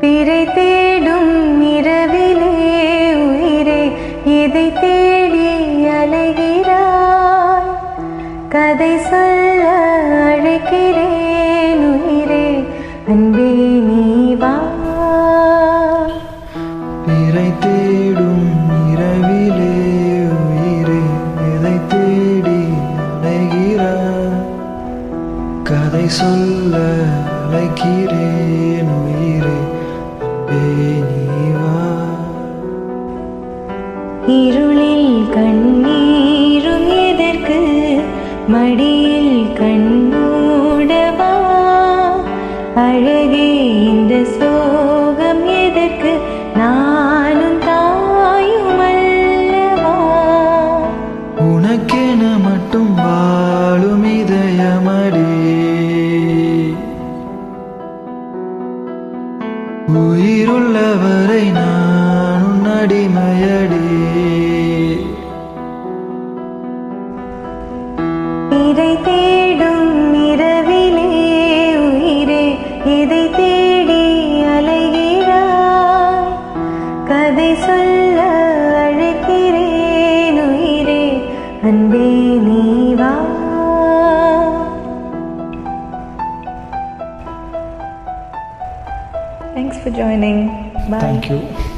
பிறை தேடும் இரவிலே உயிரே எதை தேடி அலைகிறாய் கதை சொல்ல அழைக்கிறேன் உயிரே அன்பே நீ வா பிறை தேடும் இரவிலே உயிரே எதை தேடி அலைகிறாய் கதை சொல்ல அழைக்கிறேன் உயிரே நீ வா இருளில் கண்ணீரும் எதற்கு மடியில் கண்ணூடவா அழகே இந்த சோகம் எதற்கு நானும் தாயும் அல்லவா உனக்கென மட்டும் வாழும் இதயமடி உயிருள்ளவரை நான் உன் அடிமையடி பிறை தேடும் இரவிலே உயிரே எதை தேடி அலைகிறாய் கதை சொல்ல அழைக்கிறேன் உயிரே அன்பே நீ வா Thanks for joining. Bye. Thank you.